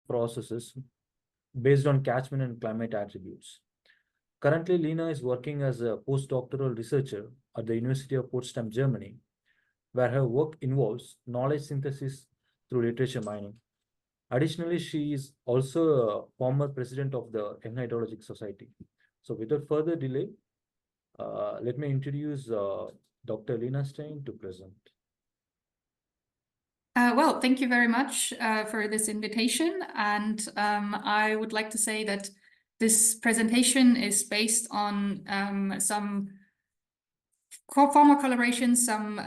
processes based on catchment and climate attributes. Currently, Lina is working as a postdoctoral researcher at the University of Potsdam, Germany, where her work involves knowledge synthesis through literature mining. Additionally, she is also a former president of the Young Hydrologic Society. So without further delay, let me introduce Dr. Lina Stein to present. Well, thank you very much for this invitation. And I would like to say that this presentation is based on some former collaborations, some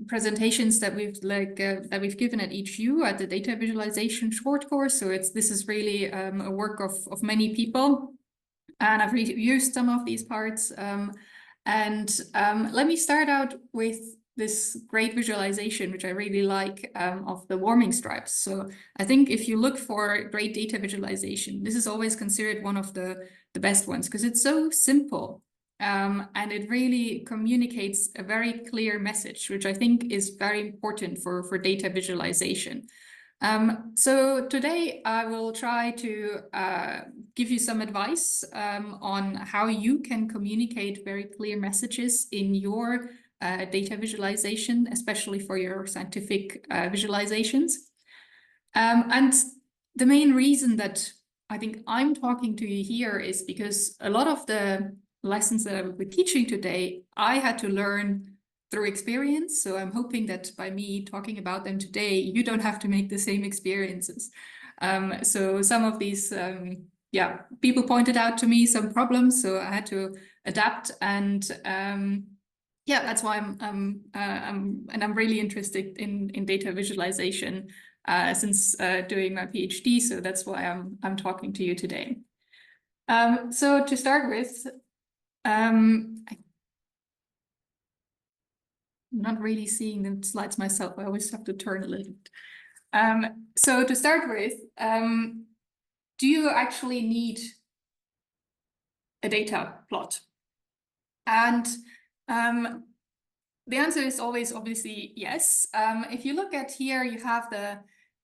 presentations that we've given at HU at the data visualization short course. So this is really a work of many people, and I've reused some of these parts. Let me start out with this great visualization, which I really like, of the warming stripes. So I think if you look for great data visualization, this is always considered one of the best ones because it's so simple. And it really communicates a very clear message, which I think is very important for data visualization. So today I will try to give you some advice on how you can communicate very clear messages in your data visualization, especially for your scientific visualizations. And the main reason that I think I'm talking to you here is because a lot of the lessons that I will be teaching today, I had to learn through experience. So I'm hoping that by me talking about them today, you don't have to make the same experiences. So some of these, people pointed out to me some problems, so I had to adapt. And that's why I'm really interested in data visualization since doing my PhD. So that's why I'm talking to you today. So to start with, I'm not really seeing the slides myself. I always have to turn a little bit. So to start with, do you actually need a data plot? And the answer is always obviously yes. If you look at here, you have the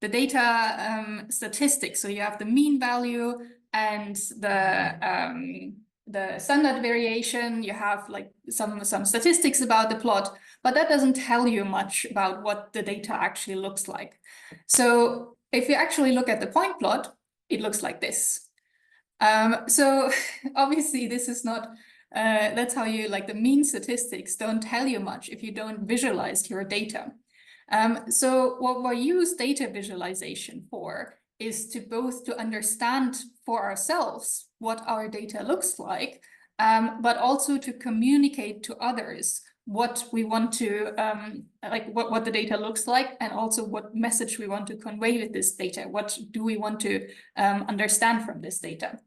data statistics. So you have the mean value and the standard variation. You have like some statistics about the plot, but that doesn't tell you much about what the data actually looks like. So if you actually look at the point plot, it looks like this. So obviously this is not, that's how you, like the mean statistics don't tell you much if you don't visualize your data. So what we use data visualization for is to both to understand for ourselves what our data looks like, but also to communicate to others what we want to, what the data looks like, and also what message we want to convey with this data. What do we want to understand from this data?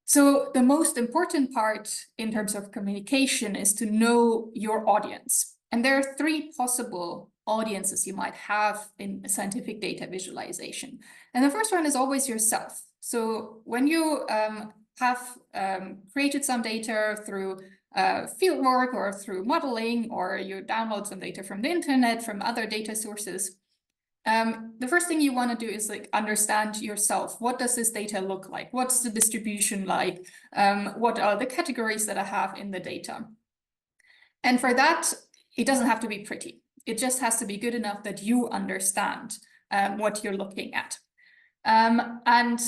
So the most important part in terms of communication is to know your audience. And there are three possible audiences you might have in scientific data visualization. And the first one is always yourself. So when you have created some data through fieldwork or through modeling, or you download some data from the internet, from other data sources, the first thing you want to do is like understand yourself. What does this data look like? What's the distribution like? What are the categories that I have in the data? And for that, it doesn't have to be pretty. It just has to be good enough that you understand what you're looking at. And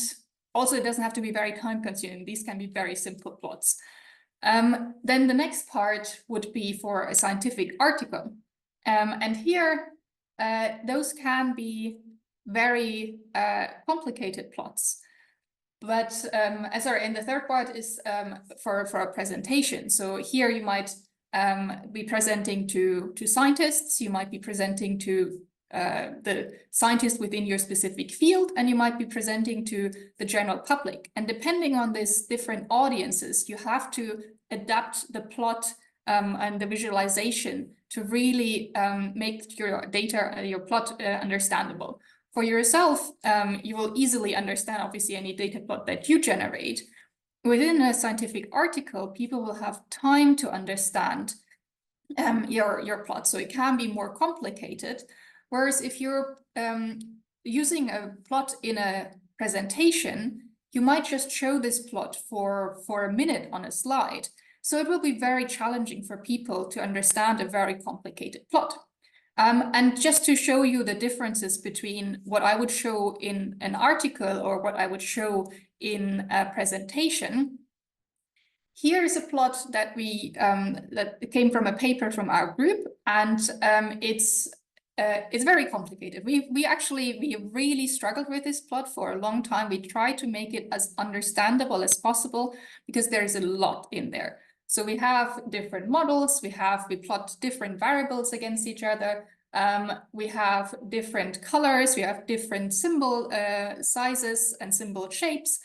also, it doesn't have to be very time consuming. These can be very simple plots. Then the next part would be for a scientific article. And here, those can be very complicated plots. But sorry, and the third part is for a presentation. So here you might be presenting to scientists, you might be presenting to the scientists within your specific field, and you might be presenting to the general public. And depending on these different audiences, you have to adapt the plot and the visualization to really make your data, your plot understandable. For yourself, you will easily understand, obviously, any data plot that you generate. Within a scientific article, people will have time to understand your plot, so it can be more complicated. Whereas if you're using a plot in a presentation, you might just show this plot for a minute on a slide. So it will be very challenging for people to understand a very complicated plot. And just to show you the differences between what I would show in an article or what I would show in a presentation, here is a plot that that came from a paper from our group, and it's very complicated. We really struggled with this plot for a long time. We tried to make it as understandable as possible because there is a lot in there. So we have different models, we plot different variables against each other, we have different colors, we have different symbol sizes and symbol shapes.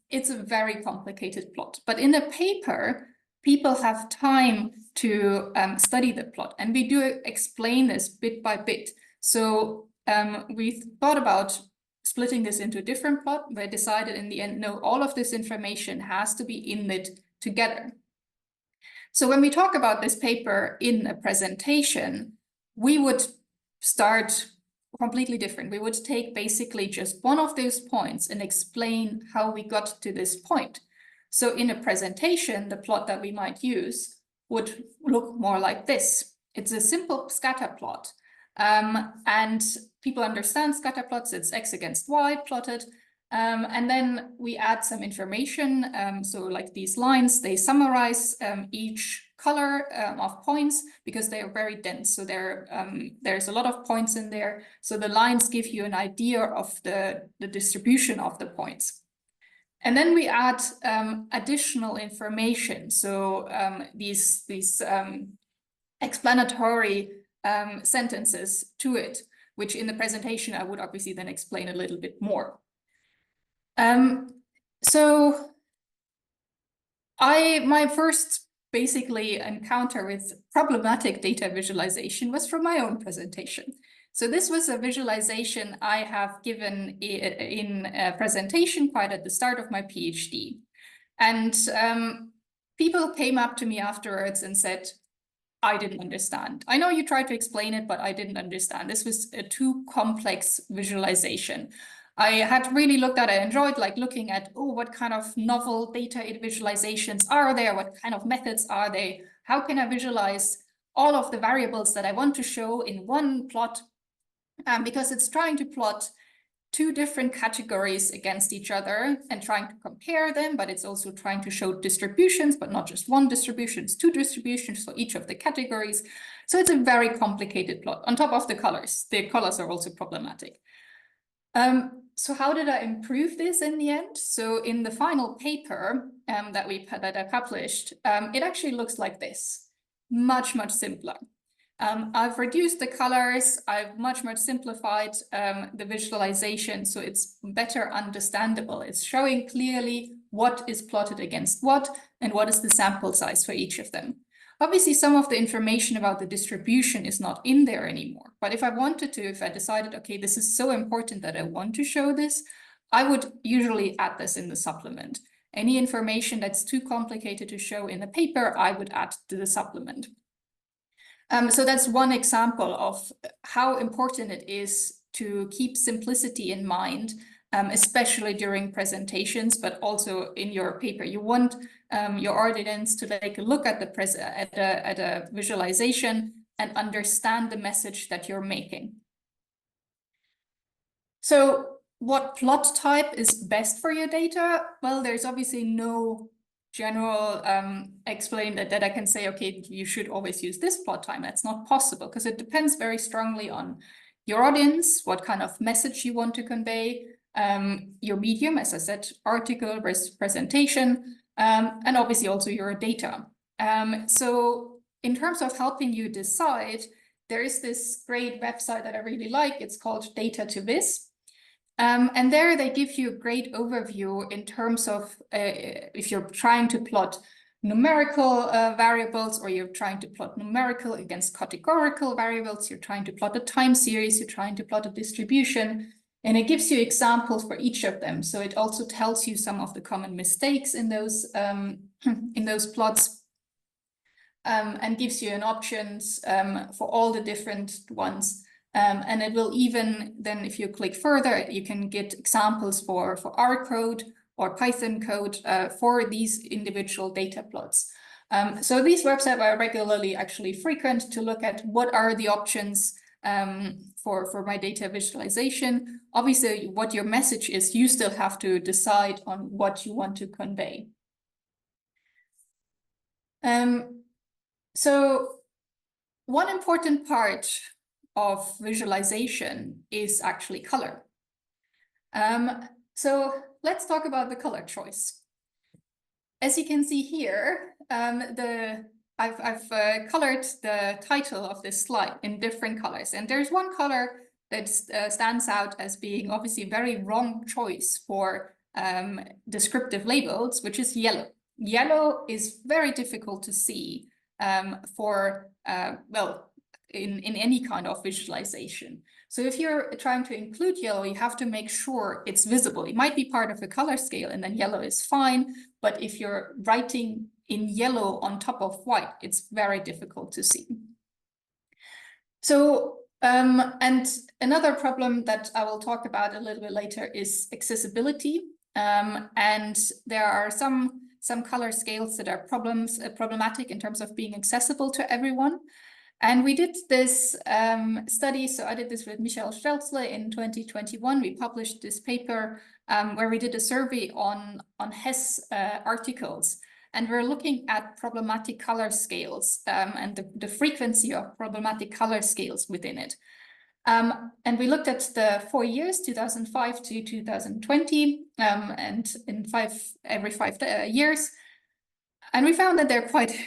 It's a very complicated plot, but in a paper, people have time to study the plot, and we do explain this bit by bit. So we thought about splitting this into a different plot, but decided in the end, no, all of this information has to be in it together. So when we talk about this paper in a presentation, we would start completely different. We would take basically just one of those points and explain how we got to this point. So in a presentation, the plot that we might use would look more like this. It's a simple scatter plot. And people understand scatter plots. It's X against Y plotted. And then we add some information. So like these lines, they summarize each color of points because they are very dense. So there's a lot of points in there. So the lines give you an idea of the distribution of the points. And then we add additional information. So these explanatory sentences to it, which in the presentation I would obviously then explain a little bit more. So my first basically encounter with problematic data visualization was from my own presentation. So this was a visualization I have given in a presentation quite at the start of my PhD. And people came up to me afterwards and said, I didn't understand. I know you tried to explain it, but I didn't understand. This was a too complex visualization. I had really looked at it, enjoyed like looking at, oh, what kind of novel data visualizations are there? What kind of methods are they? How can I visualize all of the variables that I want to show in one plot? Because it's trying to plot two different categories against each other and trying to compare them, but it's also trying to show distributions, but not just one distribution, it's two distributions for each of the categories. So it's a very complicated plot on top of the colors. The colors are also problematic. So how did I improve this in the end? So in the final paper that I published, it actually looks like this, much simpler. I've reduced the colors, I've much simplified the visualization, so it's better understandable. It's showing clearly what is plotted against what and what is the sample size for each of them. Obviously, some of the information about the distribution is not in there anymore. But if I wanted to, if I decided, okay, this is so important that I want to show this, I would usually add this in the supplement. Any information that's too complicated to show in the paper, I would add to the supplement. So that's one example of how important it is to keep simplicity in mind, especially during presentations, but also in your paper. You want your audience to take a look at the visualization and understand the message that you're making. So what plot type is best for your data? Well, there's obviously no general explain that I can say, okay, you should always use this plot type. That's not possible because it depends very strongly on your audience, what kind of message you want to convey, your medium, as I said, article versus presentation, and obviously also your data. So in terms of helping you decide, there is this great website that I really like. It's called Data to Viz. And there they give you a great overview in terms of if you're trying to plot numerical variables, or you're trying to plot numerical against categorical variables, you're trying to plot a time series, you're trying to plot a distribution, and it gives you examples for each of them. So it also tells you some of the common mistakes in those plots, and gives you an options for all the different ones And it will even then, if you click further, you can get examples for R code or Python code for these individual data plots. So these websites are regularly actually frequent to look at what are the options for my data visualization. Obviously, what your message is, you still have to decide on what you want to convey. So one important part of visualization is actually color. So let's talk about the color choice. As you can see here, I've colored the title of this slide in different colors, and there's one color that stands out as being obviously a very wrong choice for descriptive labels, which is yellow. Yellow is very difficult to see in any kind of visualization. So if you're trying to include yellow, you have to make sure it's visible. It might be part of a color scale and then yellow is fine. But if you're writing in yellow on top of white, it's very difficult to see. So, and another problem that I will talk about a little bit later is accessibility. And there are some color scales that are problematic in terms of being accessible to everyone. And we did this study, so I did this with Michael Stelzle in 2021. We published this paper where we did a survey on HES articles. And we're looking at problematic color scales and the frequency of problematic color scales within it. And we looked at the 4 years, 2005 to 2020, and in every 5 years. And we found that they're quite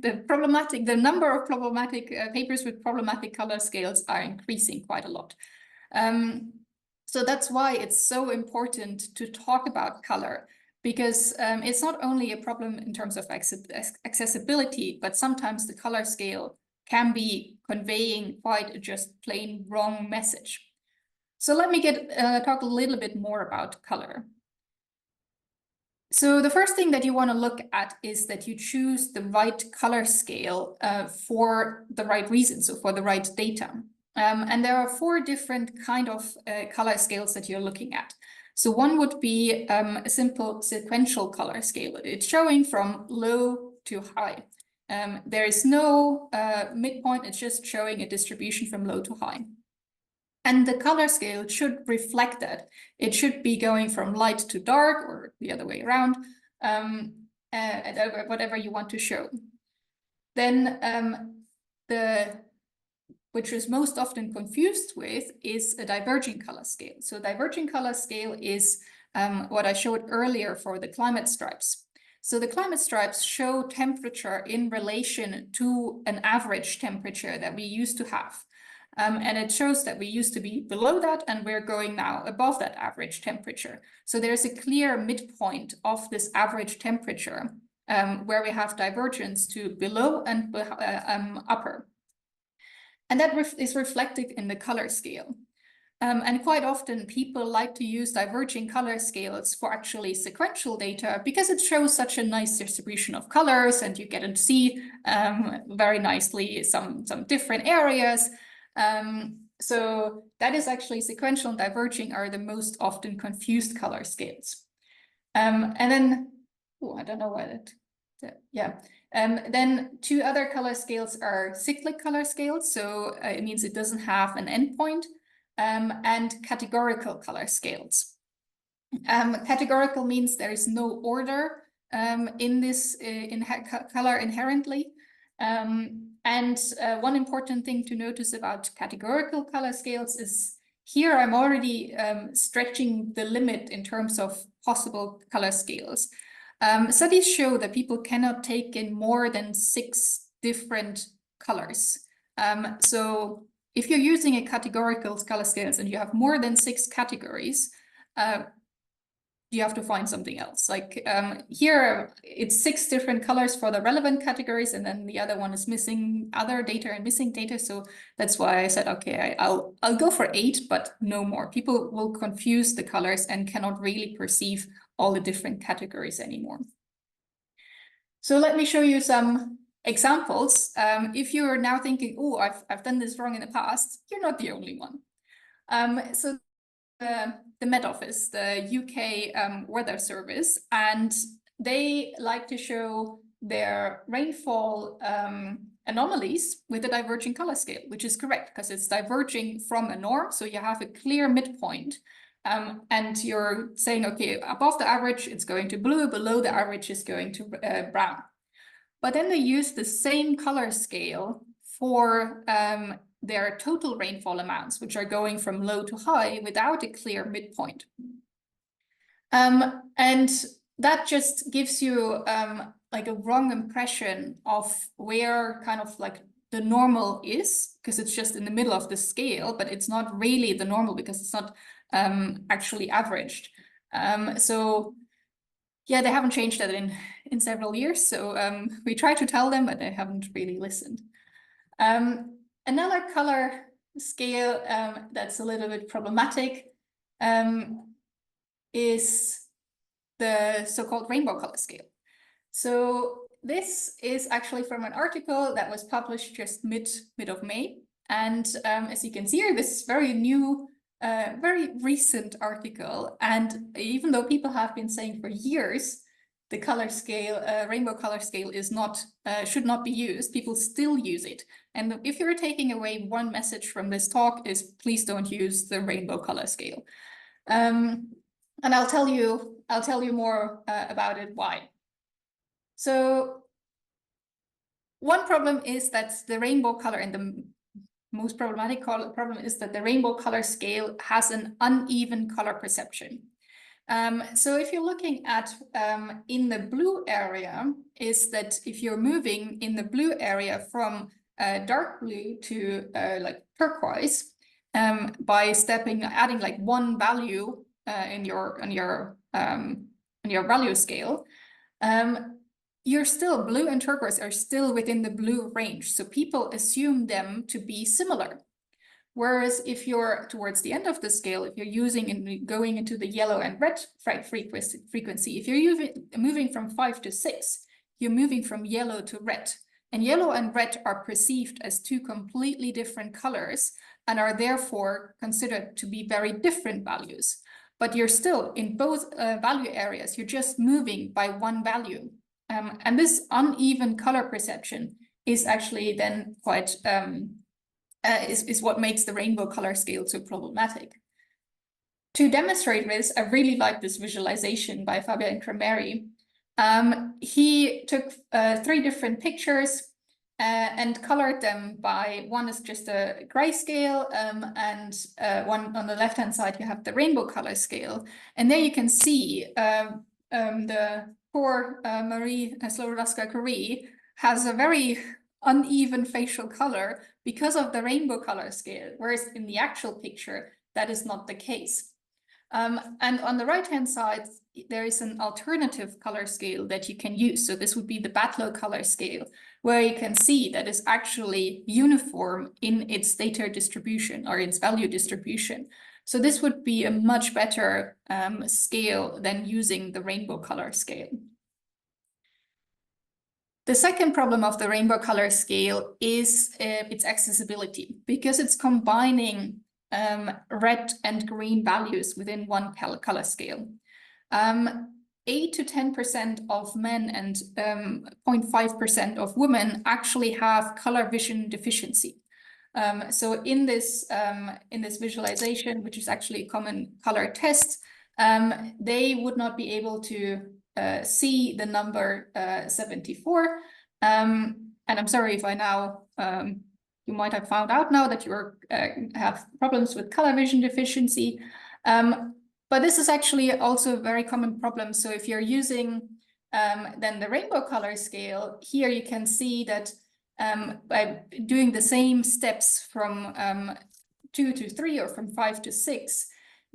the number of problematic papers with problematic color scales are increasing quite a lot. So that's why it's so important to talk about color, because it's not only a problem in terms of accessibility, but sometimes the color scale can be conveying quite a just plain wrong message. So let me talk a little bit more about color. So the first thing that you want to look at is that you choose the right color scale for the right reasons, so for the right data. And there are 4 different kind of color scales that you're looking at. So one would be a simple sequential color scale. It's showing from low to high. There is no midpoint, it's just showing a distribution from low to high. And the color scale should reflect that. It should be going from light to dark or the other way around, whatever you want to show. Then which is most often confused with is a diverging color scale. So diverging color scale is what I showed earlier for the climate stripes. So the climate stripes show temperature in relation to an average temperature that we used to have. And it shows that we used to be below that and we're going now above that average temperature. So there's a clear midpoint of this average temperature where we have divergence to below and upper. And that is reflected in the color scale. And quite often people like to use diverging color scales for actually sequential data because it shows such a nice distribution of colors and you get to see very nicely some different areas. So that is actually sequential and diverging are the most often confused color scales. And then, I don't know why then 2 other color scales are cyclic color scales. So it means it doesn't have an endpoint, and categorical color scales. Categorical means there is no order in this color inherently. And one important thing to notice about categorical color scales is here I'm already stretching the limit in terms of possible color scales. Studies show that people cannot take in more than 6 different colors. So if you're using a categorical color scales and you have more than 6 categories, you have to find something else. Like here, it's 6 different colors for the relevant categories, and then the other one is missing other data and missing data. So that's why I said, okay, I'll go for 8, but no more. People will confuse the colors and cannot really perceive all the different categories anymore. So let me show you some examples, if you're now thinking, oh, I've done this wrong in the past, you're not the only one. So the Met Office, the UK Weather Service, and they like to show their rainfall anomalies with a diverging color scale, which is correct because it's diverging from a norm. So you have a clear midpoint, and you're saying, okay, above the average, it's going to blue, below the average is going to brown. But then they use the same color scale for their total rainfall amounts, which are going from low to high without a clear midpoint. And that just gives you like a wrong impression of where kind of like the normal is, because it's just in the middle of the scale, but it's not really the normal because it's not actually averaged. So yeah, they haven't changed that in several years. So we try to tell them, but they haven't really listened. Another color scale that's a little bit problematic is the so-called rainbow color scale. So this is actually from an article that was published just mid of May. And as you can see here, this is very new, very recent article. And even though people have been saying for years, the color scale, rainbow color scale is not, should not be used, people still use it. And if you're taking away one message from this talk is please don't use the rainbow color scale. And I'll tell you more about it why. So one problem is that the rainbow color, and the most problematic problem is that the rainbow color scale has an uneven color perception. So if you're looking at in the blue area, is that if you're moving in the blue area from dark blue to like turquoise, by adding like one value in your value scale, you're still, blue and turquoise are still within the blue range. So people assume them to be similar. Whereas if you're towards the end of the scale, if you're using and going into the yellow and red frequency, if you're moving from 5 to 6, you're moving from yellow to red. And yellow and red are perceived as two completely different colors and are therefore considered to be very different values. But you're still in both value areas, you're just moving by one value. And this uneven color perception is actually then quite, is what makes the rainbow color scale so problematic. To demonstrate this, I really like this visualization by Fabian Cremeri. He took 3 different pictures and colored them by, one is just a grayscale, and one on the left-hand side, you have the rainbow color scale. And there you can see the poor Marie Slowodowska-Curie has a very uneven facial color because of the rainbow color scale, whereas in the actual picture, that is not the case. And on the right-hand side, there is an alternative color scale that you can use. So this would be the Batlow color scale, where you can see that is actually uniform in its data distribution or its value distribution. So this would be a much better scale than using the rainbow color scale. The second problem of the rainbow color scale is its accessibility, because it's combining red and green values within one color scale. 8 to 10% of men and 0.5% of women actually have color vision deficiency. So in this visualization, which is actually a common color test, they would not be able to see the number 74. And I'm sorry if I now, you might have found out now that you have problems with color vision deficiency. But this is actually also a very common problem. So if you're using then the rainbow color scale, here you can see that by doing the same steps from 2 to 3 or from 5 to 6,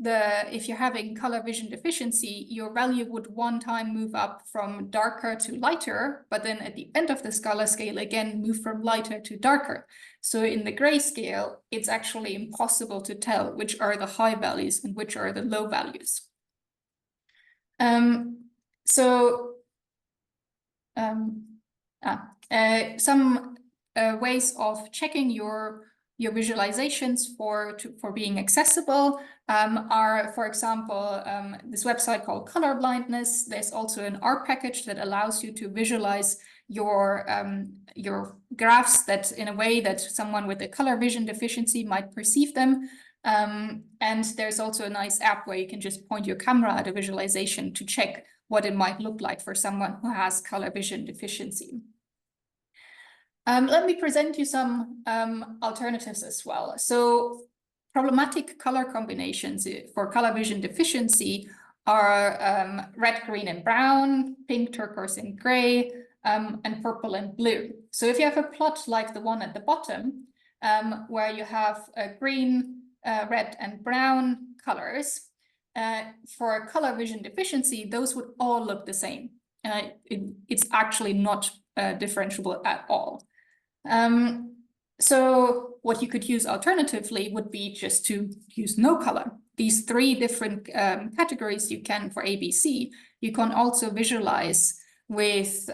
if you're having color vision deficiency, your value would one time move up from darker to lighter, but then at the end of this color scale again move from lighter to darker. So in the gray scale, it's actually impossible to tell which are the high values and which are the low values. Some ways of checking your visualizations for being accessible are, for example, this website called Color Blindness. There's also an R package that allows you to visualize your graphs that in a way that someone with a color vision deficiency might perceive them. And there's also a nice app where you can just point your camera at a visualization to check what it might look like for someone who has color vision deficiency. Let me present you some alternatives as well. So problematic color combinations for color vision deficiency are red, green, and brown, pink, turquoise, and gray, and purple and blue. So if you have a plot like the one at the bottom, where you have green, red, and brown colors, for color vision deficiency, those would all look the same. It's actually not differentiable at all. So what you could use alternatively would be just to use no color. These three different categories you can for ABC. You can also visualize with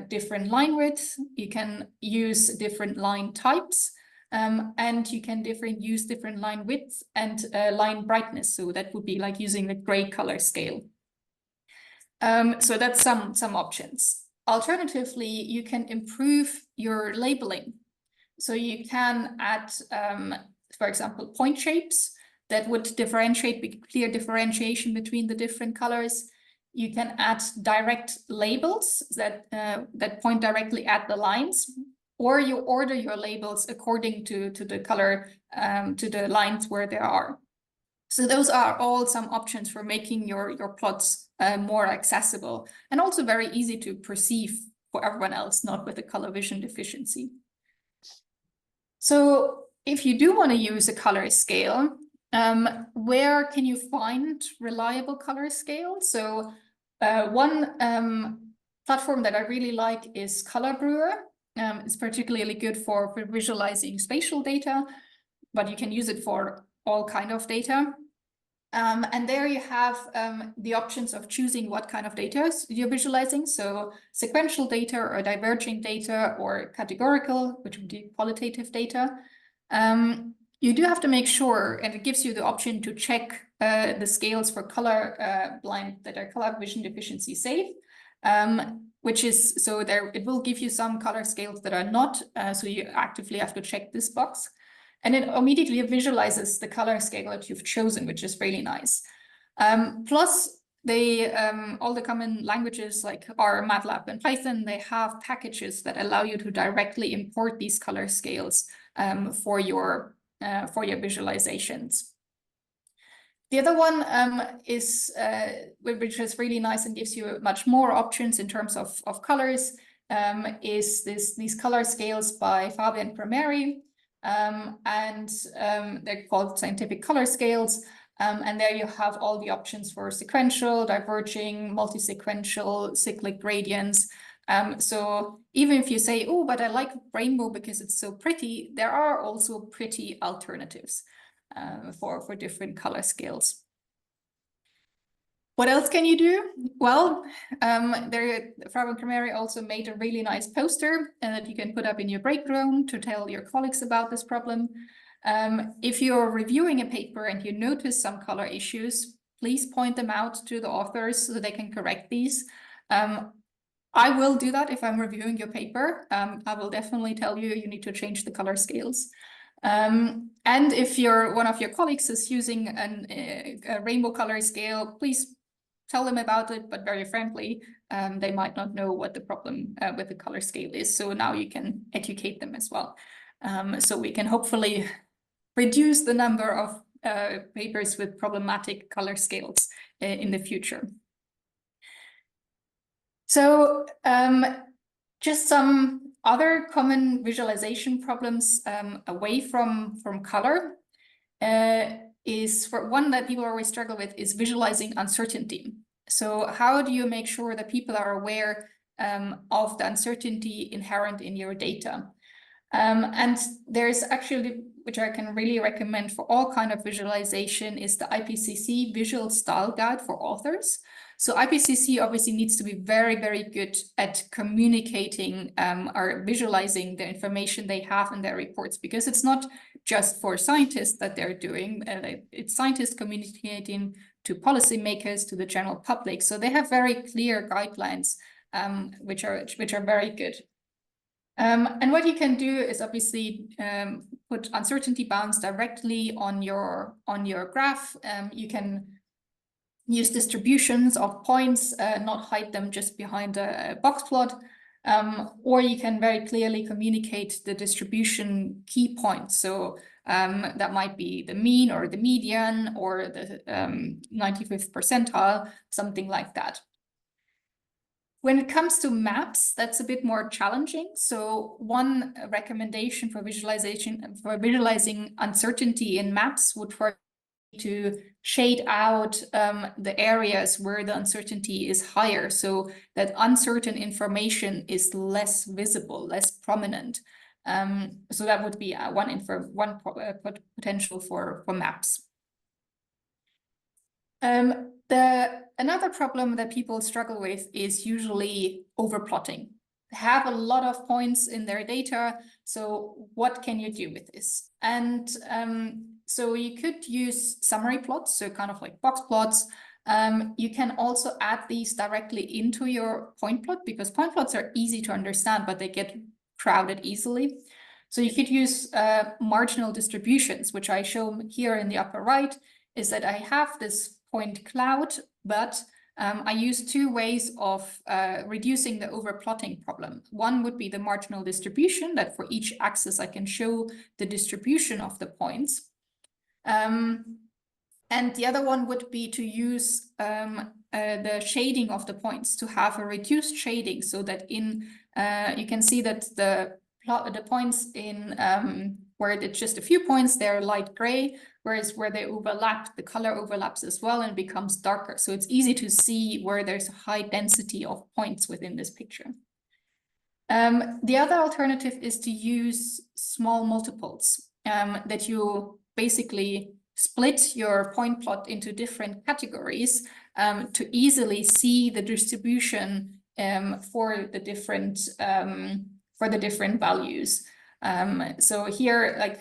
different line width. You can use different line types, and you can use different line width and line brightness. So that would be like using the gray color scale. So that's some options. Alternatively, you can improve your labeling. So you can add, for example, point shapes that would differentiate, clear differentiation between the different colors. You can add direct labels that point directly at the lines, or you order your labels according to the color, to the lines where they are. So those are all some options for making your plots more accessible and also very easy to perceive for everyone else not with a color vision deficiency. So if you do want to use a color scale, where can you find reliable color scale? So one platform that I really like is Color Brewer. It's particularly good for visualizing spatial data, but you can use it for all kind of data. And there you have the options of choosing what kind of data you're visualizing. So sequential data or diverging data or categorical, which would be qualitative data. You do have to make sure, and it gives you the option to check the scales for color blind that are color vision deficiency safe, which is, so there it will give you some color scales that are not, so you actively have to check this box. And it immediately visualizes the color scale that you've chosen, which is really nice. Plus, they all the common languages like R, MATLAB, and Python, they have packages that allow you to directly import these color scales for your visualizations. The other one is which is really nice and gives you much more options in terms of colors, is these color scales by Fabian Primeri. And they're called scientific color scales. And there you have all the options for sequential, diverging, multi-sequential, cyclic gradients. So even if you say, oh, but I like rainbow because it's so pretty, there are also pretty alternatives for different color scales. What else can you do? Well, Fabian Primeri also made a really nice poster that you can put up in your break room to tell your colleagues about this problem. If you're reviewing a paper and you notice some color issues, please point them out to the authors so they can correct these. I will do that if I'm reviewing your paper. I will definitely tell you need to change the color scales. And if one of your colleagues is using a rainbow color scale, please tell them about it, but very frankly, they might not know what the problem with the color scale is. So now you can educate them as well. So we can hopefully reduce the number of papers with problematic color scales in the future. So just some other common visualization problems away from color is, for one that people always struggle with, is visualizing uncertainty. So how do you make sure that people are aware of the uncertainty inherent in your data? And there's actually, which I can really recommend for all kind of visualization, is the IPCC Visual Style Guide for authors. So IPCC obviously needs to be very, very good at communicating or visualizing the information they have in their reports, because it's not just for scientists that they're doing, it's scientists communicating to policymakers, to the general public. So they have very clear guidelines, which are very good. And what you can do is obviously put uncertainty bounds directly on your graph. You can use distributions of points, not hide them just behind a box plot. Or you can very clearly communicate the distribution key points. So that might be the mean or the median or the 95th percentile, something like that. When it comes to maps, that's a bit more challenging. So one recommendation for visualizing uncertainty in maps would be to shade out the areas where the uncertainty is higher, so that uncertain information is less visible, less prominent. So that would be one potential for maps. Another problem that people struggle with is usually overplotting. They have a lot of points in their data, so what can you do with this? And so you could use summary plots, so kind of like box plots. You can also add these directly into your point plot, because point plots are easy to understand, but they get crowded easily. So you could use marginal distributions, which I show here in the upper right, is that I have this point cloud, but I use two ways of reducing the overplotting problem. One would be the marginal distribution, that for each axis I can show the distribution of the points. And the other one would be to use the shading of the points, to have a reduced shading, so that in you can see that the points in where it's just a few points, they're light gray, whereas where they overlap, the color overlaps as well and becomes darker. So it's easy to see where there's a high density of points within this picture. The other alternative is to use small multiples, that you basically split your point plot into different categories to easily see the distribution for the different values. So here, like,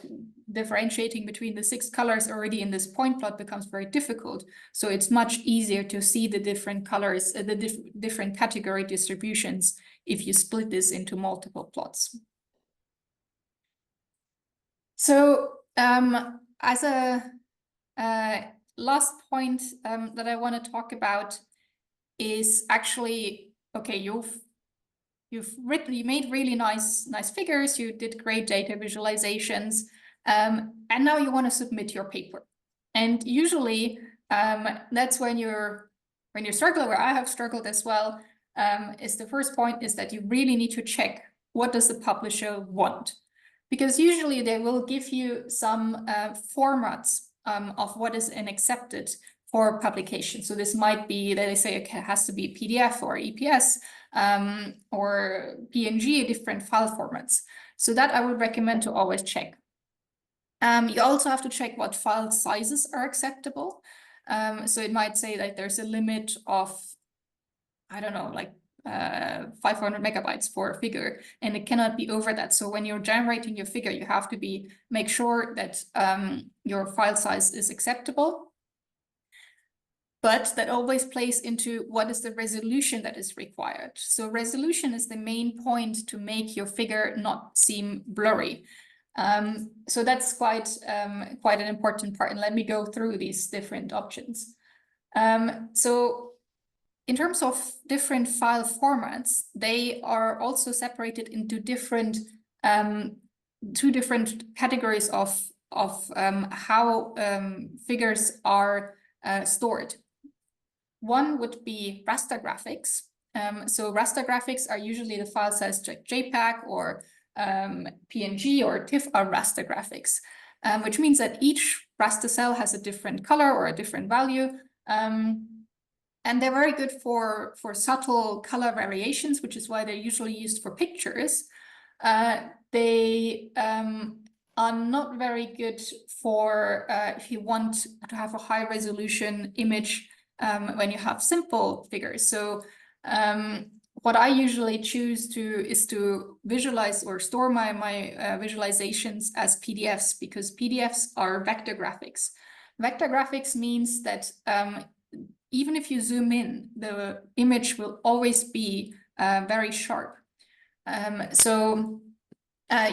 differentiating between the 6 colors already in this point plot becomes very difficult. So it's much easier to see the different colors, the different category distributions, if you split this into multiple plots. So as a last point that I want to talk about is actually, okay, you made really nice figures, you did great data visualizations, and now you want to submit your paper. And usually that's when you're struggling, where I have struggled as well, is the first point is that you really need to check, what does the publisher want? Because usually they will give you some formats of what is accepted for publication. So this might be that they say, okay, it has to be PDF or EPS or PNG, different file formats. So that I would recommend to always check. You also have to check what file sizes are acceptable. So it might say that there's a limit of, I don't know, like 500 megabytes for a figure, and it cannot be over that. So when you're generating your figure, you have to make sure that your file size is acceptable. But that always plays into what is the resolution that is required. So resolution is the main point to make your figure not seem blurry. So that's quite an important part. And let me go through these different options. So in terms of different file formats, they are also separated into two different categories of how figures are stored. One would be raster graphics. So raster graphics are usually the file size like JPEG or PNG or TIFF are raster graphics, which means that each raster cell has a different color or a different value. And they're very good for subtle color variations, which is why they're usually used for pictures. they are not very good for if you want to have a high resolution image when you have simple figures. So what I usually choose is to visualize or store my visualizations as PDFs, because PDFs are vector graphics. Vector graphics means that even if you zoom in, the image will always be very sharp.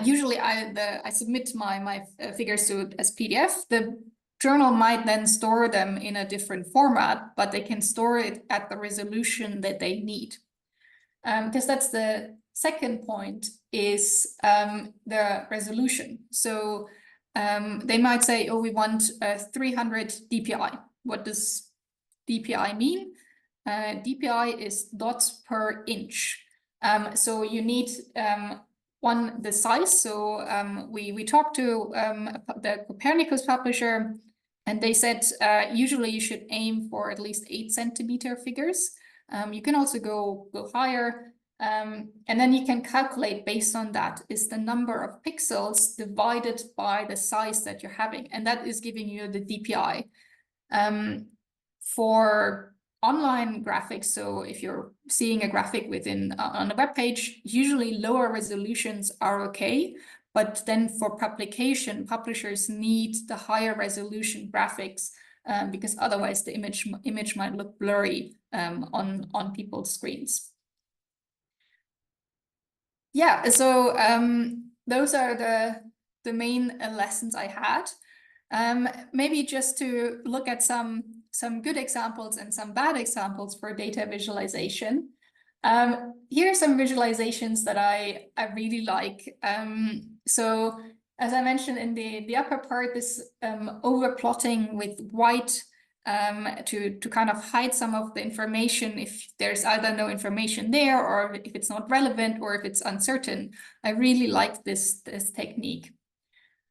Usually I submit my figures as PDF. The journal might then store them in a different format, but they can store it at the resolution that they need. Because that's the second point, is the resolution. So they might say, oh, we want 300 dpi. What does dpi mean? Dpi is dots per inch. So you need the size. So we talked to the Copernicus publisher, and they said usually you should aim for at least 8 centimeter figures. You can also go higher, and then you can calculate based on that is the number of pixels divided by the size that you're having, and that is giving you the DPI. For online graphics, so if you're seeing a graphic within on a web page, usually lower resolutions are okay, but then for publication, publishers need the higher resolution graphics because otherwise the image might look blurry on people's screens. Yeah, so those are the main lessons I had. Maybe just to look at some good examples and some bad examples for data visualization. Here are some visualizations that I really like. So as I mentioned in the upper part, this overplotting with white to kind of hide some of the information if there's either no information there, or if it's not relevant, or if it's uncertain. I really like this technique.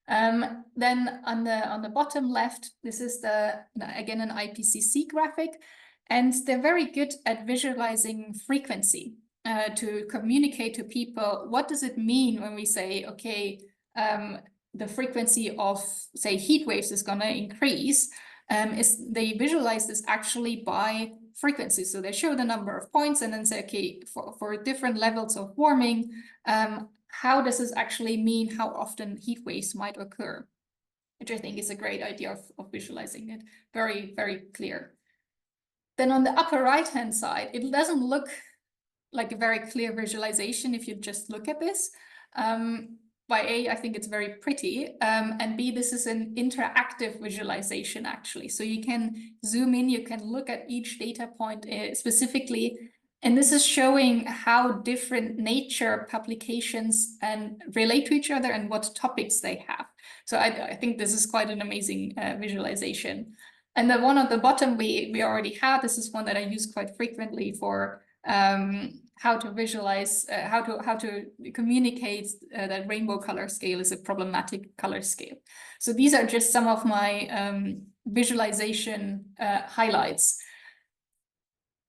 Then on the bottom left, this is again an IPCC graphic, and they're very good at visualizing frequency to communicate to people what does it mean when we say, okay, the frequency of, say, heat waves is going to increase. They visualize this actually by frequency. So they show the number of points and then say, okay, for different levels of warming, how does this actually mean how often heat waves might occur? Which I think is a great idea of visualizing it. Very, very clear. Then on the upper right-hand side, it doesn't look like a very clear visualization if you just look at this. By A, I think it's very pretty, and B, this is an interactive visualization actually. So you can zoom in, you can look at each data point specifically, and this is showing how different nature publications relate to each other and what topics they have. So I think this is quite an amazing visualization. And the one at the bottom we already had. This is one that I use quite frequently for how to visualize, how to communicate that rainbow color scale is a problematic color scale. So these are just some of my visualization highlights.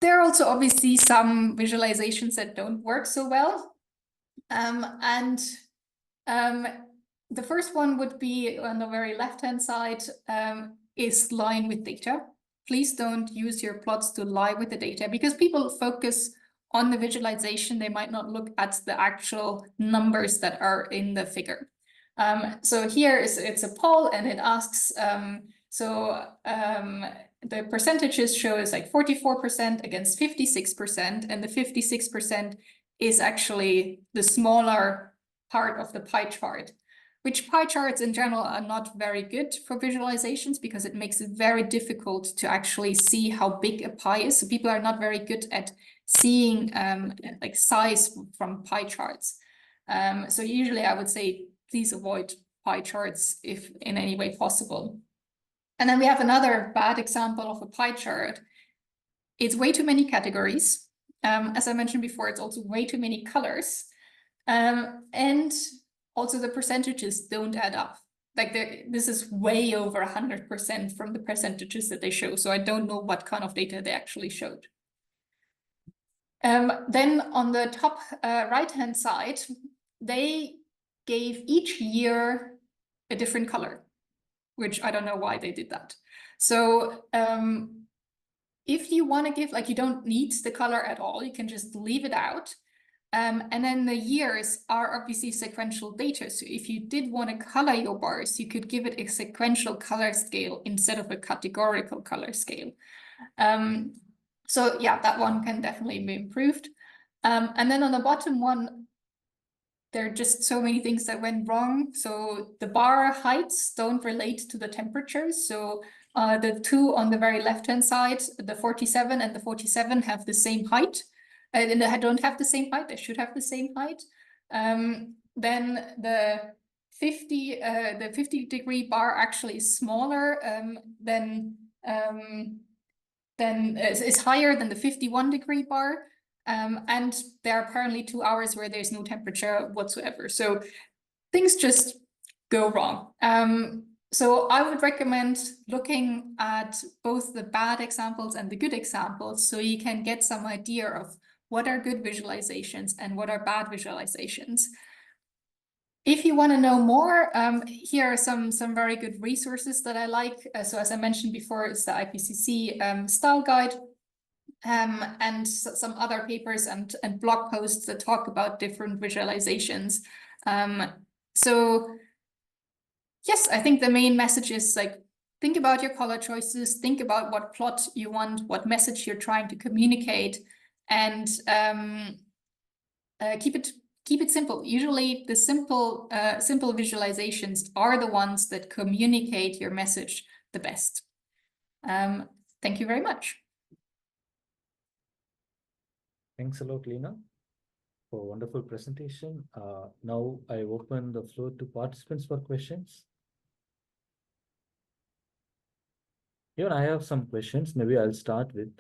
There are also obviously some visualizations that don't work so well. The first one would be on the very left-hand side, is line with data. Please don't use your plots to lie with the data, because people focus on the visualization. They might not look at the actual numbers that are in the figure. So here it's a poll, and it asks, the percentages show is like 44% against 56%, and the 56% is actually the smaller part of the pie chart, which pie charts in general are not very good for visualizations because it makes it very difficult to actually see how big a pie is. So people are not very good at seeing like size from pie charts. So usually I would say, please avoid pie charts if in any way possible. And then we have another bad example of a pie chart. It's way too many categories. As I mentioned before, it's also way too many colors. And also the percentages don't add up. Like this is way over 100% from the percentages that they show. So I don't know what kind of data they actually showed. Then on the top right-hand side, they gave each year a different color, which I don't know why they did that. So if you want to give, like, you don't need the color at all, you can just leave it out. And then the years are obviously sequential data. So if you did want to color your bars, you could give it a sequential color scale instead of a categorical color scale. So yeah, that one can definitely be improved. And then on the bottom one, there are just so many things that went wrong. So the bar heights don't relate to the temperatures. So the two on the very left-hand side, the 47 and the 47 have the same height. And they don't have the same height, they should have the same height. Then the 50-degree bar actually is smaller is higher than the 51-degree bar. And there are apparently 2 hours where there's no temperature whatsoever. So things just go wrong. So I would recommend looking at both the bad examples and the good examples so you can get some idea of what are good visualizations and what are bad visualizations. If you want to know more, here are some very good resources that I like. So as I mentioned before, it's the IPCC style guide, and some other papers and blog posts that talk about different visualizations. So yes, I think the main message is, like, think about your color choices, think about what plot you want, what message you're trying to communicate, and keep it simple. Usually the simple visualizations are the ones that communicate your message the best. Thank you very much. Thanks a lot, Lina, for a wonderful presentation. Now I open the floor to participants for questions. Even I have some questions. Maybe I'll start with.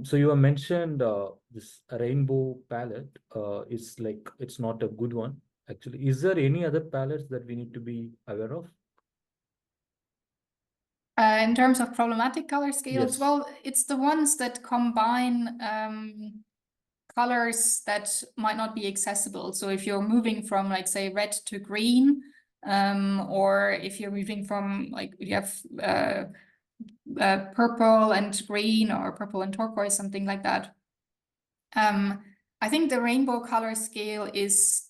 So you have mentioned this rainbow palette. It's not a good one, actually. Is there any other palettes that we need to be aware of? In terms of problematic color scales, Yes. well, it's the ones that combine colors that might not be accessible. So if you're moving from, like, say, red to green, or if you're moving from, like, you have purple and green or purple and turquoise, something like that. I think the rainbow color scale is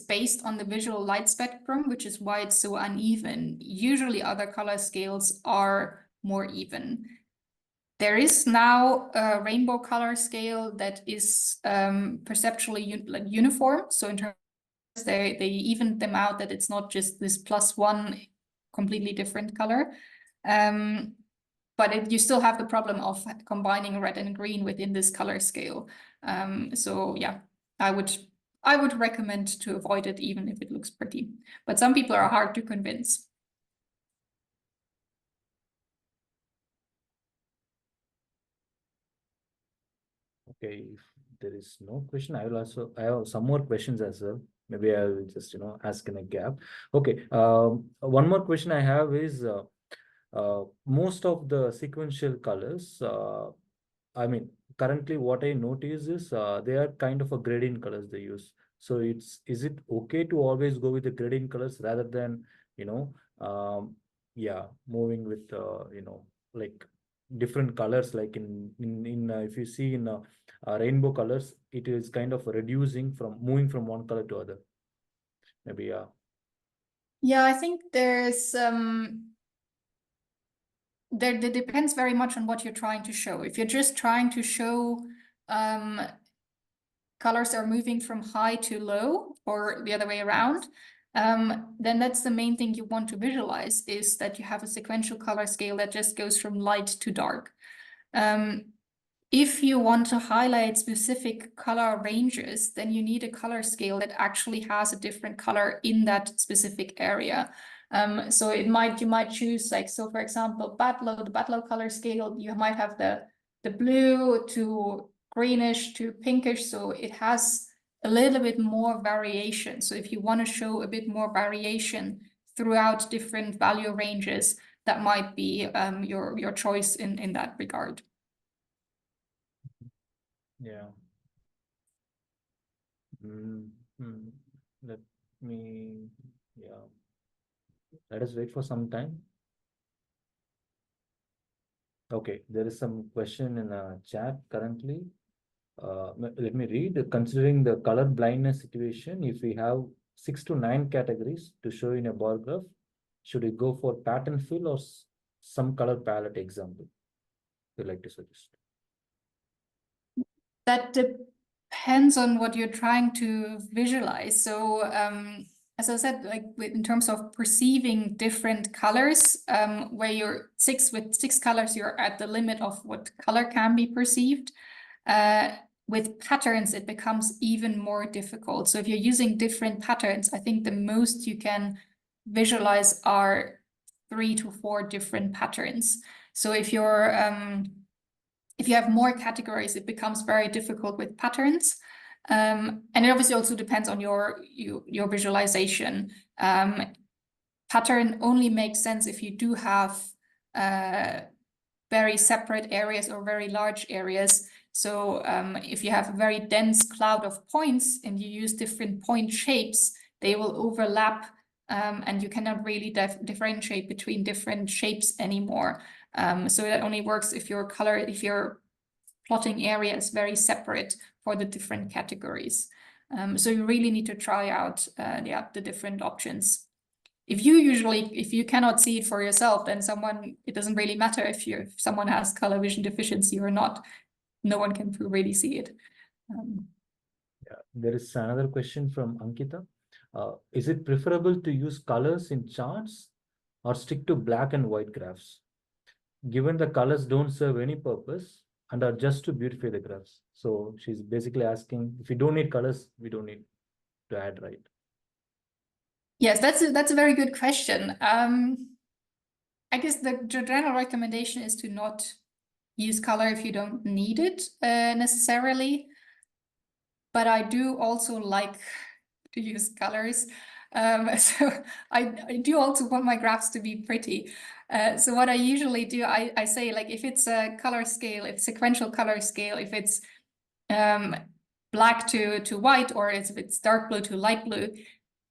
based on the visual light spectrum, which is why it's so uneven. Usually other color scales are more even. There is now a rainbow color scale that is perceptually uniform. So in terms of they evened them out, that it's not just this +1 completely different color. But you still have the problem of combining red and green within this color scale. So yeah, I would recommend to avoid it, even if it looks pretty. But some people are hard to convince. Okay, if there is no question, I have some more questions as well. Maybe I will just, ask in a gap. Okay, one more question I have is, most of the sequential colors, I mean, currently what I notice is they are kind of a gradient colors they use. So is it okay to always go with the gradient colors rather than, moving with, like different colors, like if you see in rainbow colors, it is kind of moving from one color to other. Maybe, yeah. Yeah, I think there's that depends very much on what you're trying to show. If you're just trying to show colors are moving from high to low or the other way around, then that's the main thing you want to visualize, is that you have a sequential color scale that just goes from light to dark. If you want to highlight specific color ranges, then you need a color scale that actually has a different color in that specific area. So you might choose, like, so for example, the Batlow color scale, you might have the blue to greenish to pinkish, so it has a little bit more variation. So if you want to show a bit more variation throughout different value ranges, that might be your choice in that regard. Yeah. me, yeah. Let us wait for some time. Okay, there is some question in the chat currently. Let me read. Considering the color blindness situation, if we have 6 to 9 categories to show in a bar graph, should we go for pattern fill or some color palette example? Would you like to suggest? That depends on what you're trying to visualize. So as I said, like in terms of perceiving different colors, where you're with six colors, you're at the limit of what color can be perceived. With patterns, it becomes even more difficult. So if you're using different patterns, I think the most you can visualize are 3 to 4 different patterns. So if you have more categories, it becomes very difficult with patterns. And it obviously also depends on your visualization. Pattern only makes sense if you do have very separate areas or very large areas. So if you have a very dense cloud of points and you use different point shapes, they will overlap and you cannot really differentiate between different shapes anymore. So that only works if your plotting area is very separate for the different categories. So you really need to try out the different options. If you cannot see it for yourself, then it doesn't really matter if someone has color vision deficiency or not. No one can really see it. Yeah, there is another question from Ankita. Is it preferable to use colors in charts or stick to black and white graphs, given the colors don't serve any purpose and are just to beautify the graphs? So she's basically asking, if we don't need colors, we don't need to add, right? Yes, that's a very good question. I guess the general recommendation is to not use color if you don't need it necessarily. But I do also like to use colors. So I do also want my graphs to be pretty. So what I usually do, I say, like, if it's a color scale, it's sequential color scale, if it's black to white, or if it's dark blue to light blue,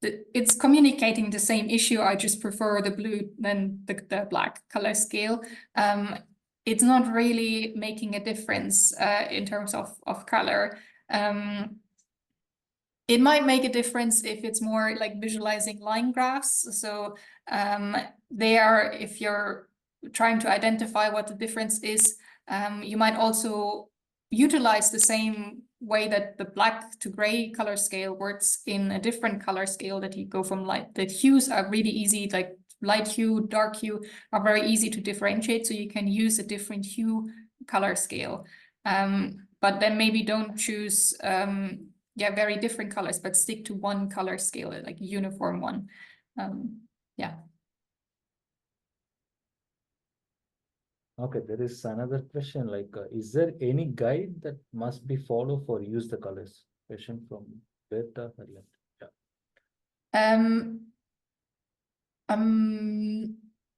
it's communicating the same issue. I just prefer the blue than the black color scale. It's not really making a difference in terms of color. It might make a difference if it's more like visualizing line graphs. So if you're trying to identify what the difference is, you might also utilize the same way that the black to gray color scale works in a different color scale, that you go from light. The hues are really easy, like light hue, dark hue are very easy to differentiate. So you can use a different hue color scale. But then maybe don't choose very different colors, but stick to one color scale, like a uniform one. Yeah. Okay, there is another question, like, is there any guide that must be followed for use the colors? Question from Berta. Yeah.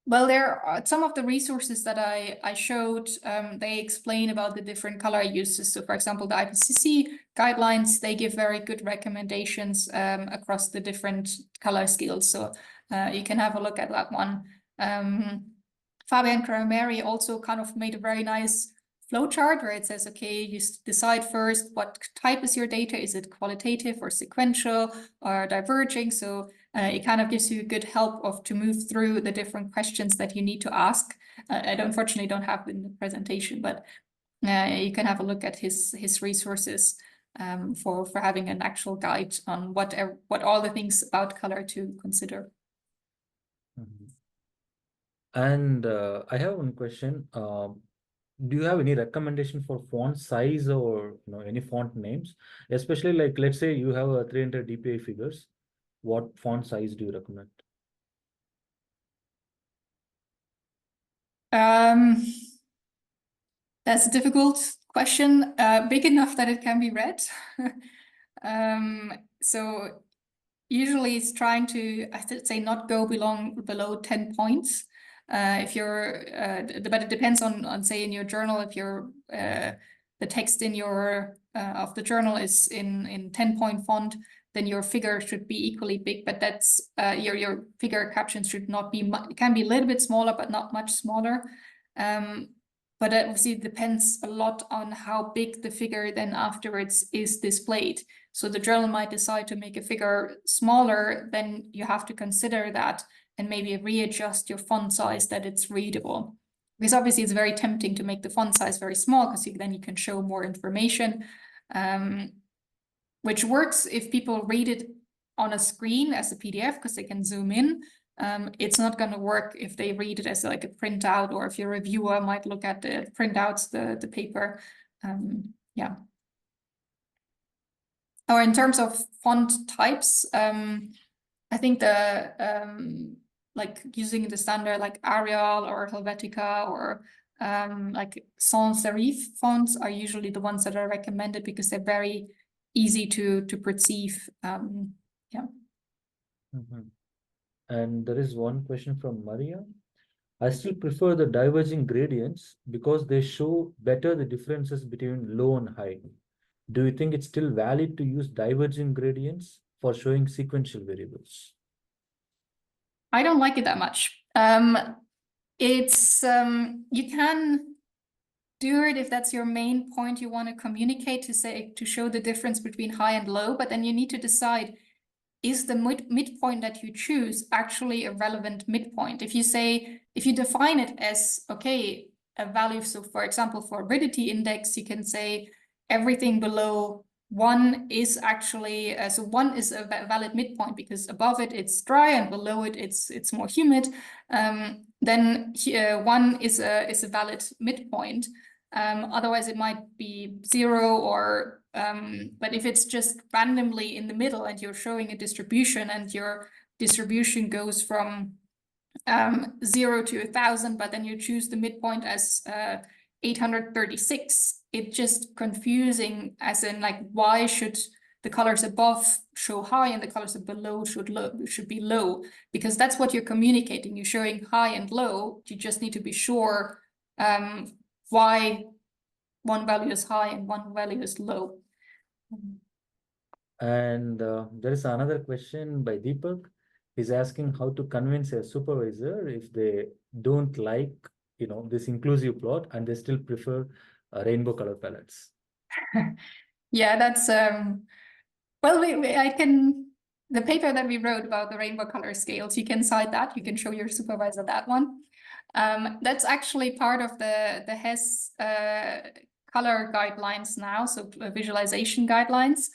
Well, there are some of the resources that I showed, they explain about the different color uses. So for example, the IPCC guidelines, they give very good recommendations across the different color scales. So you can have a look at that one. Fabian Carameri also kind of made a very nice flowchart where it says, okay, you decide first what type is your data. Is it qualitative or sequential or diverging? So it kind of gives you good help to move through the different questions that you need to ask. I unfortunately don't have it in the presentation, but you can have a look at his resources for having an actual guide on what all the things about color to consider. Mm-hmm. And I have one question. Do you have any recommendation for font size or any font names? Especially, like, let's say you have a 300 dpi figures. What font size do you recommend? That's a difficult question. Big enough that it can be read. So usually it's trying to, I should say, not go below 10 points. If you're, but it depends on say in your journal, if you're the text in your of the journal is in 10-point font, then your figure should be equally big, but that's your figure caption should not be, it can be a little bit smaller, but not much smaller. But it obviously depends a lot on how big the figure then afterwards is displayed. So the journal might decide to make a figure smaller, then you have to consider that and maybe readjust your font size that it's readable. Because obviously it's very tempting to make the font size very small because then you can show more information, which works if people read it on a screen as a PDF because they can zoom in. It's not going to work if they read it as like a printout, or if your reviewer might look at the printouts, the paper. Yeah. Or in terms of font types, I think the like using the standard like Arial or Helvetica or like sans serif fonts are usually the ones that are recommended because they're very easy to perceive. Yeah. Mm-hmm. And there is one question from Maria. I still prefer the diverging gradients because they show better the differences between low and high. Do you think it's still valid to use diverging gradients for showing sequential variables? I don't like it that much. It's you can do it if that's your main point you want to communicate, to show the difference between high and low, but then you need to decide, is the midpoint that you choose actually a relevant midpoint? If you define it as, okay, a value, so for example, for aridity index, you can say everything below 1 is actually, so 1 is a valid midpoint because above it it's dry and below it it's more humid. Then 1 is a valid midpoint. Otherwise it might be 0 or but if it's just randomly in the middle and you're showing a distribution and your distribution goes from 0 to 1,000, but then you choose the midpoint as 836, it's just confusing, as in like, why should the colors above show high and the colors below should be low? Because that's what you're communicating. You're showing high and low. You just need to be sure why one value is high and one value is low. And there is another question by Deepak. He's asking how to convince a supervisor if they don't like, this inclusive plot and they still prefer rainbow color palettes. Yeah, that's well, the paper that we wrote about the rainbow color scales, you can cite that. You can show your supervisor that one. That's actually part of the HES color guidelines now, so visualization guidelines.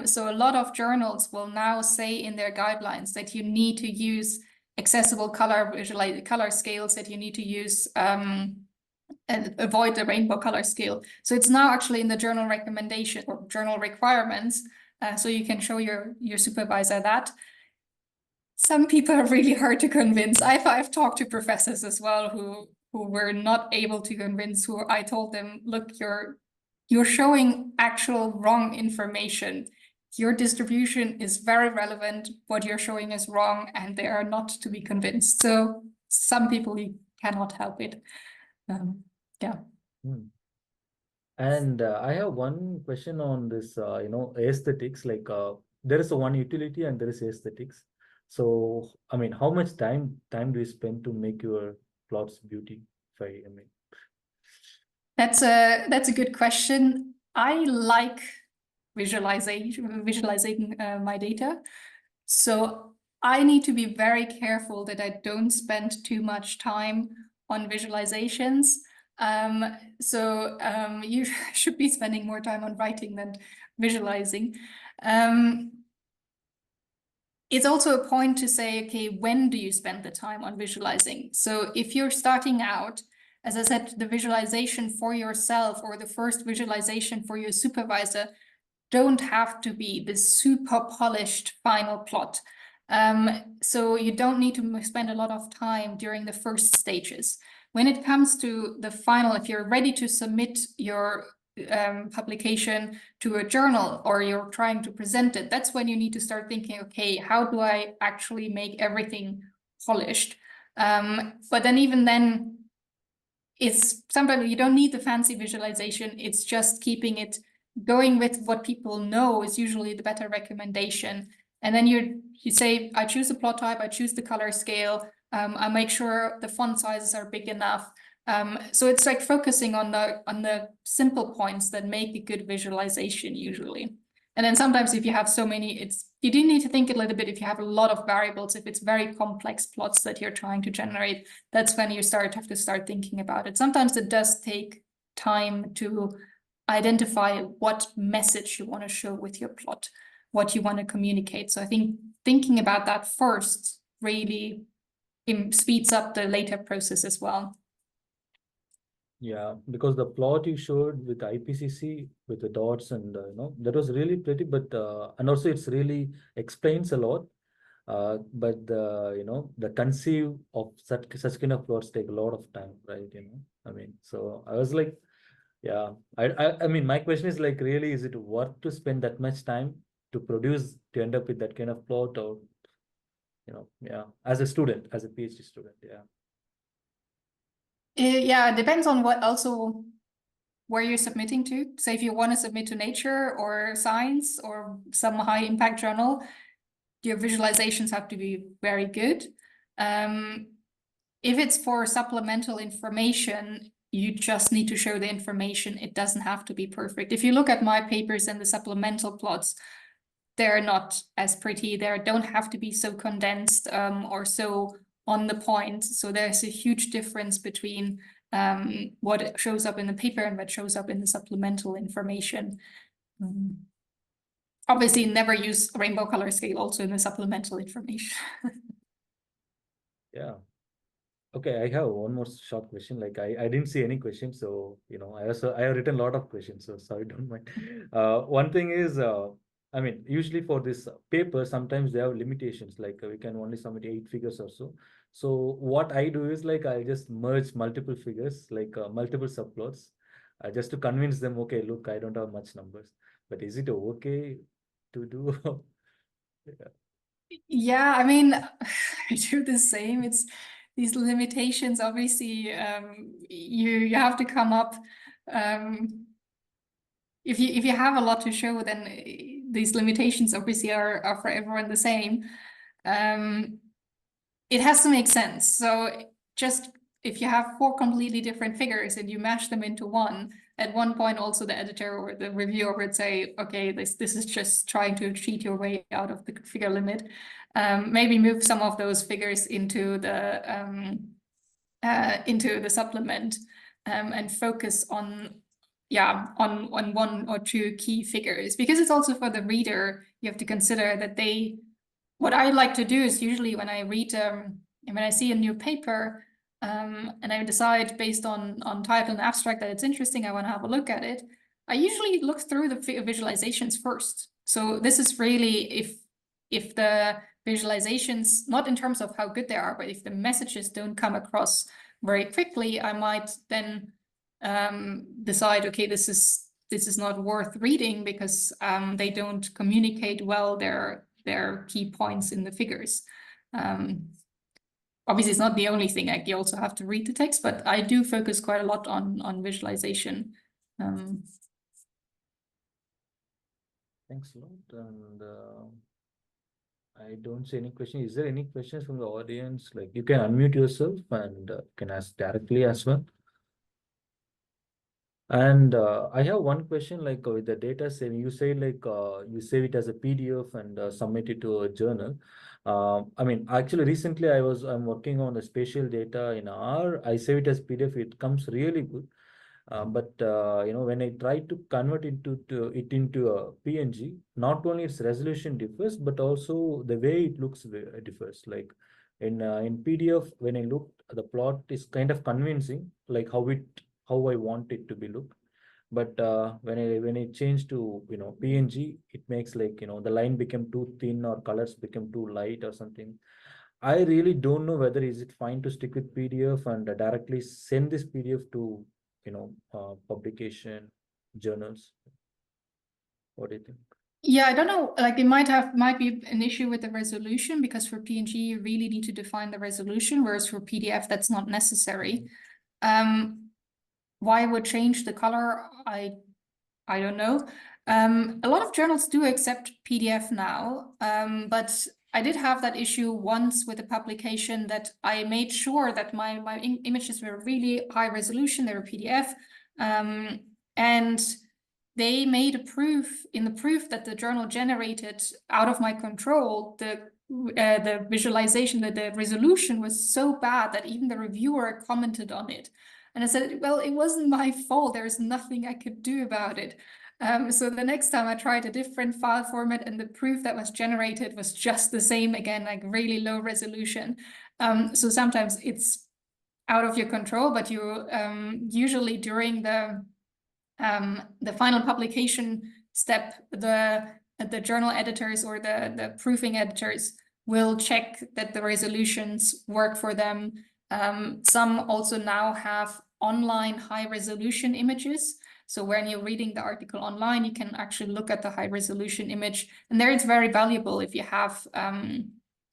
So a lot of journals will now say in their guidelines that you need to use accessible color scales, that you need to use and avoid the rainbow color scale. So it's now actually in the journal recommendation or journal requirements, so you can show your supervisor that. Some people are really hard to convince. I've talked to professors as well who were not able to convince, who I told them, look, you're showing actual wrong information. Your distribution is very relevant. What you're showing is wrong, and they are not to be convinced. So some people, you cannot help it. Yeah. And I have one question on this, aesthetics. Like there is a one utility and there is aesthetics. So, I mean, how much time do you spend to make your plots beautify? I mean, that's a good question. I like visualizing my data. So I need to be very careful that I don't spend too much time on visualizations. You should be spending more time on writing than visualizing. It's also a point to say, okay, when do you spend the time on visualizing? So if you're starting out, as I said, the visualization for yourself or the first visualization for your supervisor don't have to be this super polished final plot. So you don't need to spend a lot of time during the first stages. When it comes to the final, if you're ready to submit your publication to a journal or you're trying to present it, that's when you need to start thinking, okay, how do I actually make everything polished? But then even then, it's sometimes you don't need the fancy visualization. It's just keeping it going with what people know is usually the better recommendation. And then you say, I choose the plot type, I choose the color scale, I make sure the font sizes are big enough. So it's like focusing on the simple points that make a good visualization usually. And then sometimes if you have so many, you do need to think a little bit if you have a lot of variables, if it's very complex plots that you're trying to generate, that's when you have to start thinking about it. Sometimes it does take time to identify what message you want to show with your plot, what you want to communicate. So I think thinking about that first really speeds up the later process as well. Yeah, because the plot you showed with IPCC with the dots and that was really pretty, but and also it's really explains a lot. But the conceive of such kind of plots take a lot of time, right? I mean, so I was like, yeah, I mean, my question is like, really, is it worth to spend that much time to end up with that kind of plot, or yeah, as a student, as a PhD student, yeah. Yeah, it depends on where you're submitting to. So if you want to submit to Nature or Science or some high impact journal, your visualizations have to be very good. If it's for supplemental information, you just need to show the information. It doesn't have to be perfect. If you look at my papers and the supplemental plots, they're not as pretty. They don't have to be so condensed or so on the point. So there's a huge difference between what shows up in the paper and what shows up in the supplemental information. Obviously, never use rainbow color scale also in the supplemental information. Yeah. Okay, I have one more short question. Like I didn't see any questions, so I have written a lot of questions, so sorry, don't mind. One thing is, I mean, usually for this paper, sometimes they have limitations, like we can only submit 8 figures or so. So what I do is like I just merge multiple figures, like multiple subplots, just to convince them, okay, look, I don't have much numbers, but is it okay to do? Yeah. Yeah, I mean, I do the same. It's these limitations. Obviously, you have to come up. If you have a lot to show, then these limitations obviously are for everyone the same. It has to make sense. So just if you have 4 completely different figures and you mash them into one, at one point also the editor or the reviewer would say, okay, this is just trying to cheat your way out of the figure limit. Maybe move some of those figures into the supplement and focus on one or two key figures, because it's also for the reader. You have to consider that what I like to do is usually when I read when I see a new paper and I decide based on title and abstract that it's interesting, I want to have a look at it, I usually look through the visualizations first. So this is really if the visualizations, not in terms of how good they are, but if the messages don't come across very quickly, I might then decide, okay, this is not worth reading because they don't communicate well their key points in the figures. Obviously, it's not the only thing. Like, you also have to read the text, but I do focus quite a lot on visualization. Thanks a lot. And I don't see any question. Is there any questions from the audience? Like, you can unmute yourself and can ask directly as well. And I have one question, like with the data saving, you say like you save it as a PDF and submit it to a journal. I mean, actually, recently I'm working on the spatial data in R. I save it as PDF. It comes really good. But when I try to convert it into a PNG, not only its resolution differs, but also the way it looks differs. Like in PDF, when I look, the plot is kind of convincing, like how I want it to be look. But when I change to PNG, it makes like the line become too thin or colors become too light or something. I really don't know whether is it fine to stick with PDF and directly send this PDF to publication journals. What do you think? Yeah, I don't know. Like, it might be an issue with the resolution, because for PNG you really need to define the resolution, whereas for PDF that's not necessary. Why I would change the color, I I don't know. A lot of journals do accept PDF now, but I did have that issue once with a publication that I made sure that my images were really high resolution, they were PDF, and they made a proof, in the proof that the journal generated out of my control, the visualization, the resolution was so bad that even the reviewer commented on it. And I said, well, it wasn't my fault. There's nothing I could do about it. So the next time I tried a different file format, and the proof that was generated was just the same again, like really low resolution. So sometimes it's out of your control, but you usually during the final publication step, the journal editors or the proofing editors will check that the resolutions work for them. Some also now have online high resolution images. So when you're reading the article online, you can actually look at the high resolution image. And there it's very valuable if you have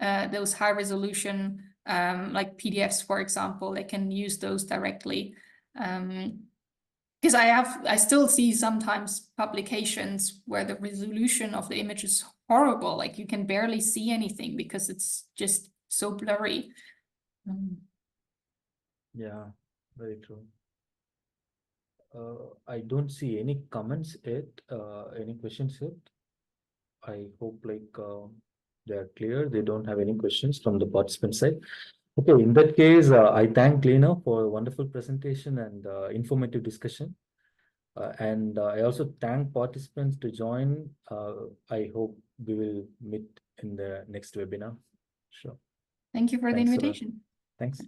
those high resolution, like PDFs, for example, they can use those directly. Because I still see sometimes publications where the resolution of the image is horrible, like you can barely see anything because it's just so blurry. Yeah, very true. I don't see any comments yet, any questions yet. I hope they are clear. They don't have any questions from the participant side. Okay, in that case, I thank Lina for a wonderful presentation and informative discussion. And I also thank participants to join. I hope we will meet in the next webinar. Sure. Thank you for the Thanks a lot. invitation. Thanks.